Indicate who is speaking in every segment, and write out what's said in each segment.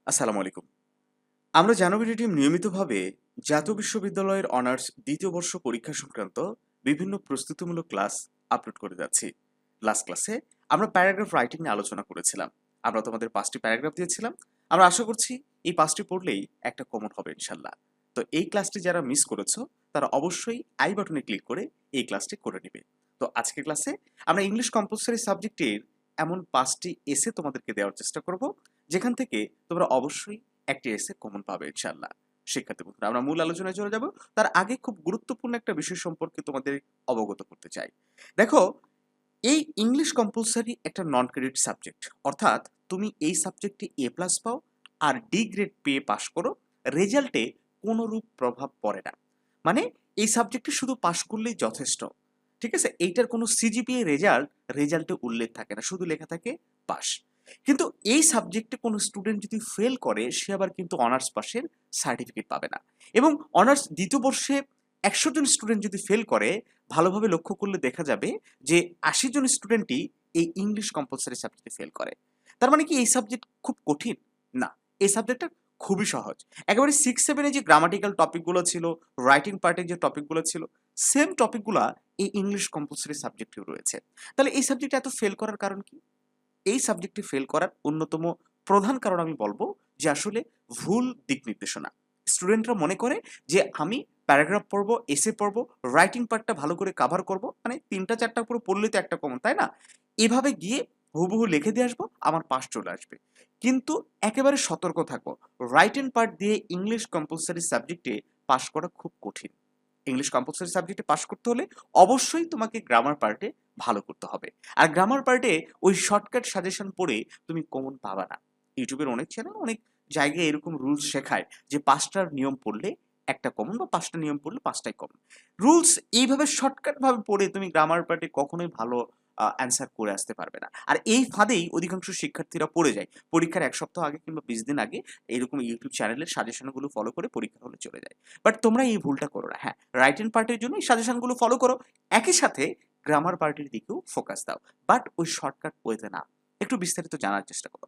Speaker 1: আসসালামু আলাইকুম। আমরা জানুয়ারি টিম নিয়মিতভাবে জাতীয় বিশ্ববিদ্যালয়ের অনার্স দ্বিতীয় বর্ষ পরীক্ষা সংক্রান্ত বিভিন্ন প্রস্তুতিমূলক ক্লাস আপলোড করে যাচ্ছি। লাস্ট ক্লাসে আমরা প্যারাগ্রাফ রাইটিং নিয়ে আলোচনা করেছিলাম। আমরা তোমাদের 5টি প্যারাগ্রাফ দিয়েছিলাম। আমরা আশা করছি এই 5টি পড়লেই একটা কমন হবে ইনশাল্লাহ। তো এই ক্লাসটি যারা মিস করেছো তারা অবশ্যই আই বাটনে ক্লিক করে এই ক্লাসটি করে নেবে। তো আজকের ক্লাসে আমরা ইংলিশ কম্পালসরি সাবজেক্টের এমন 5টি এসে তোমাদেরকে দেওয়ার চেষ্টা করব যেখান থেকে তোমরা অবশ্যই একটি এসে কমন পাবে ইনশাআল্লাহ। শিক্ষার্থী বন্ধুরা, আমরা মূল আলোচনায় চলে যাব। তার আগে খুব গুরুত্বপূর্ণ একটা বিষয় সম্পর্কে তোমাদের অবগত করতে চাই। দেখো, এই ইংলিশ কম্পালসারি একটা নন ক্রেডিট সাবজেক্ট, অর্থাৎ তুমি এই সাবজেক্টে এ প্লাস পাও আর ডি গ্রেড পেয়ে পাশ করো, রেজাল্টে কোনো রূপ প্রভাব পড়ে না। মানে এই সাবজেক্টে শুধু পাশ করলেই যথেষ্ট। ঠিক আছে, এইটার কোনো সিজিপিএ রেজাল্টে উল্লেখ থাকে না, শুধু লেখা থাকে পাস। কিন্তু এই সাবজেক্টে কোনো স্টুডেন্ট যদি ফেল করে সে আবার কিন্তু অনার্স পাসের সার্টিফিকেট পাবে না। এবং অনার্স দ্বিতীয় বর্ষে 100 জন স্টুডেন্ট যদি ফেল করে, ভালোভাবে লক্ষ্য করলে দেখা যাবে যে 80 জন স্টুডেন্টই এই ইংলিশ কম্পালসারি সাবজেক্টে ফেল করে। তার মানে কি এই সাবজেক্ট খুব কঠিন? না, এই সাবজেক্টটা খুবই সহজ। একেবারে 6-7 যে গ্রামাটিক্যাল টপিকগুলো ছিল, রাইটিং পার্টের যে টপিকগুলো ছিল, সেম টপিকগুলা এই ইংলিশ কম্পালসারি সাবজেক্টেও রয়েছে। তাহলে এই সাবজেক্টে এত ফেল করার কারণ কি? এই সাবজেক্টে ফেল করার অন্যতম প্রধান কারণ আমি বলবো যে আসলে ভুল দিক নির্দেশনা। স্টুডেন্টরা মনে করে যে আমি প্যারাগ্রাফ পড়বো, এসে পড়বো, রাইটিং পার্টটা ভালো করে কাভার করব, মানে 3টা 4টা পুরো পড়লে তো একটা কমন, তাই না? এভাবে গিয়ে হুবহু লিখে দিয়ে আসবো, আমার পাস চলে আসবে। কিন্তু একেবারে সতর্ক থাকবো, রাইটিং পার্ট দিয়ে ইংলিশ কম্পালসারি সাবজেক্টে পাস করা খুব কঠিন। ইংলিশ কম্পালসারি সাবজেক্টে পাস করতে হলে অবশ্যই তোমাকে গ্রামার পার্টে ভালো করতে হবে। আর গ্রামার পার্টে ওই শর্টকাট সাজেশন পড়ে তুমি কমন পাবা না। ইউটিউবের অনেক চ্যানেল, অনেক জায়গায় এরকম রুলস শেখায় যে 5টার নিয়ম পড়লে একটা কমন, বা 5টা নিয়ম পড়লে 5টাই কমন। রুলস এইভাবে শর্টকাট ভাবে পড়ে তুমি গ্রামার পার্টে কখনোই ভালো অ্যান্সার করে আসতে পারবে না। আর এই ফাঁদেই অধিকাংশ শিক্ষার্থীরা পড়ে যায়। পরীক্ষার 1 সপ্তাহ আগে কিংবা 20 দিন আগে এরকম ইউটিউব চ্যানেলের সাজেশনগুলো ফলো করে পরীক্ষা হলে চলে যায়। বাট তোমরা এই ভুলটা করো না। হ্যাঁ, রাইটিং পার্টের জন্য এই সাজেশনগুলো ফলো করো, একই সাথে গ্রামার পার্টের দিকেও ফোকাস দাও। বাট ওই শর্টকাট ওয়েতে না, একটু বিস্তারিত জানার চেষ্টা করো।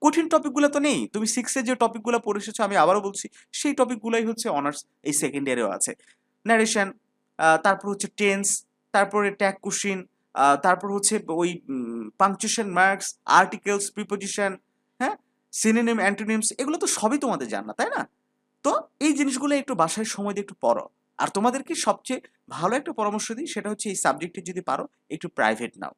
Speaker 1: কঠিন টপিকগুলো তো নেই, তুমি 6 এ যে টপিকগুলো পড়ে এসেছো, আমি আবারও বলছি, সেই টপিকগুলোই হচ্ছে অনার্স এই সেকেন্ড ইয়ারেও আছে। ন্যারেশন, তারপর হচ্ছে টেন্স, তারপরে ট্যাগ কোশ্চিন, তারপর হচ্ছে ওই পাংচুয়েশন মার্কস, আর্টিকেলস, প্রিপোজিশন, হ্যাঁ, সিনোনিম, অ্যান্টোনিমস, এগুলো তো সবই তোমাদের জানা, তাই না? তো এই জিনিসগুলো একটু বাসায় সময় দিয়ে একটু পড়ো। আর তোমাদেরকে সবচেয়ে ভালো একটা পরামর্শ দিই, সেটা হচ্ছে এই সাবজেক্টে যদি পারো একটু প্রাইভেট নাও।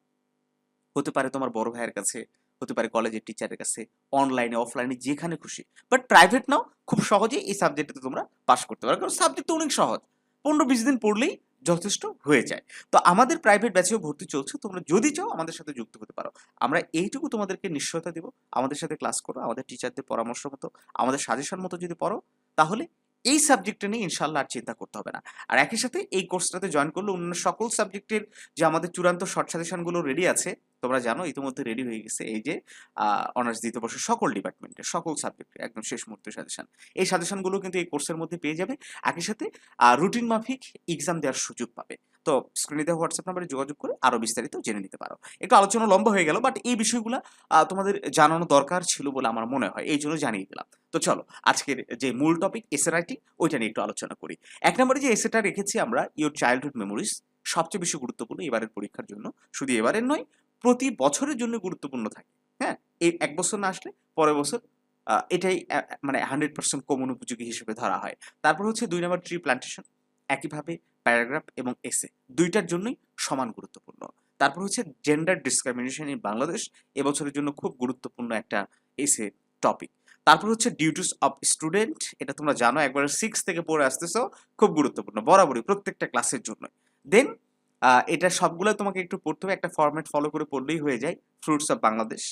Speaker 1: হতে পারে তোমার বড় ভাইয়ের কাছে, হতে পারে কলেজের টিচারের কাছে, অনলাইনে অফলাইনে যেখানে খুশি। বাট প্রাইভেট নাও, খুব সহজেই এই সাবজেক্টে তোমরা পাস করতে পারো, কারণ সাবজেক্ট অনেক সহজ। 15-20 দিন পড়লেই যথেষ্ট হয়ে যায়। তো আমাদের প্রাইভেট ব্যাচেও ভর্তি চলছে, তোমরা যদি চাও আমাদের সাথে যুক্ত হতে পারো। আমরা এইটুকু তোমাদেরকে নিশ্চয়তা দেব, আমাদের সাথে ক্লাস করো, আমাদের টিচারদের পরামর্শ মতো, আমাদের সাজেশন মতো যদি পড়ো, তাহলে এই সাবজেক্টটা নিয়ে ইনশাল্লাহ আর চিন্তা করতে হবে না। আর একই সাথে এই কোর্সটাতে জয়েন করলে অন্যান্য সকল সাবজেক্টের যে আমাদের চূড়ান্ত শর্ট সাজেশনগুলো রেডি আছে, তোমরা জানো ইতিমধ্যে রেডি হয়ে গেছে। এই যে অনার্স দ্বিতীয় বর্ষের সকল ডিপার্টমেন্টের সকল সাবজেক্টের একদম শেষ মুহূর্তের সাজেশন, এই সাজেশনগুলো কিন্তু এই কোর্সের মধ্যে পেয়ে যাবে। একই সাথে রুটিন মাফিক এক্সাম দেওয়ার সুযোগ পাবে। তো স্ক্রিনে দেওয়া হোয়াটসঅ্যাপ নাম্বারে যোগাযোগ করে আরো বিস্তারিত জেনে নিতে পারো। একটু আলোচনা লম্বা হয়ে গেল, বাট এই বিষয়গুলো তোমাদের জানানো দরকার ছিল বলে আমার মনে হয়, এই জন্য জানিয়ে দিলাম। তো চলো আজকের যে মূল টপিক এসে রাইটিং, ওইটা নিয়ে একটু আলোচনা করি। 1 নম্বরে যে এসেটা রেখেছি আমরা, ইওর চাইল্ডহুড মেমোরিজ, সবচেয়ে বেশি গুরুত্বপূর্ণ এবারের পরীক্ষার জন্য। শুধু এবারের নয়, প্রতি বছরের জন্য গুরুত্বপূর্ণ থাকে। হ্যাঁ, এই 1 বছর না আসলে পরের বছর এটাই মানে 100% কমন উপযোগী হিসেবে ধরা হয়। তারপর হচ্ছে 2 নম্বর ট্রি প্ল্যান্টেশন, একইভাবে প্যারাগ্রাফ এবং এসে দুইটার জন্যই সমান গুরুত্বপূর্ণ। তারপর হচ্ছে জেন্ডার ডিসক্রিমিনেশন ইন বাংলাদেশ, এবছরের জন্য খুব গুরুত্বপূর্ণ একটা এসে টপিক। তারপর হচ্ছে ডিউটিস অফ স্টুডেন্ট, এটা তোমরা জানো, একবার 6 থেকে পড়ে আসতেছো, খুব গুরুত্বপূর্ণ বরাবরই প্রত্যেকটা ক্লাসের জন্য। দেন এটা সবগুলো তোমাকে একটু পড়তে হবে, একটা ফরম্যাট ফলো করে পড়লেই হয়ে যায়। ফ্রুটস অফ বাংলাদেশ,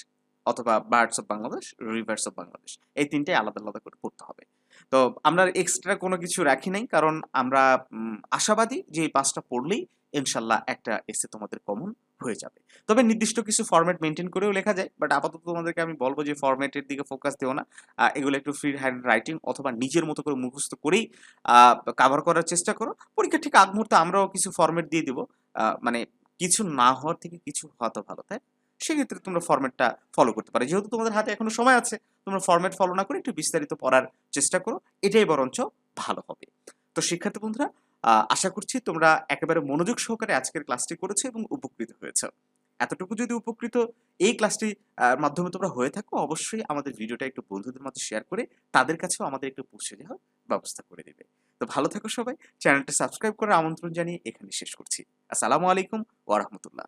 Speaker 1: অথবা birds of Bangladesh, rivers of Bangladesh, এই তিনটাই আলাদা আলাদা করে পড়তে হবে। তো আমরা এক্সট্রা কোনো কিছু রাখি নাই, কারণ আমরা আশাবাদী যে এই 5টা পড়লেই ইনশাল্লাহ একটা এসে তোমাদের কমন হয়ে যাবে। তবে নির্দিষ্ট কিছু ফরম্যাট মেনটেন করেও লেখা যায়, বাট আপাতত তোমাদেরকে আমি বলবো যে ফরম্যাটের দিকে ফোকাস দিও না। এগুলো একটু ফ্রি হ্যান্ড রাইটিং অথবা নিজের মতো করে মুখস্থ করেই কাভার করার চেষ্টা করো। পরীক্ষা ঠিক আগ মুহূর্তে আমরাও কিছু ফরম্যাট দিয়ে দিব, মানে কিছু না হওয়ার থেকে কিছু হওয়া তো ভালো, তাই? সেক্ষেত্রে তোমরা ফরম্যাটটা ফলো করতে পারো। যেহেতু তোমাদের হাতে এখনো সময় আছে, তোমরা ফরম্যাট ফলো না করে একটু বিস্তারিত পড়ার চেষ্টা করো। এটাই বরঞ্চ ভালো হবে। তো শিক্ষার্থী বন্ধুরা, আশা করছি তোমরা একেবারে মনোযোগ সহকারে আজকের ক্লাসটি করেছো এবং উপকৃত হয়েছো। এতটুকু যদি উপকৃত এই ক্লাসটি মাধ্যমে তোমরা হয়ে থাকো, অবশ্যই আমাদের ভিডিওটা একটু বন্ধুদের মাঝে শেয়ার করে তাদের কাছেও আমাদের একটু পৌঁছে দেওয়ার ব্যবস্থা করে দেবে। তো ভালো থাকো সবাই। চ্যানেলটা সাবস্ক্রাইব করার আমন্ত্রণ জানিয়ে এখানে শেষ করছি। আসসালামু আলাইকুম ওয়া রাহমাতুল্লাহ।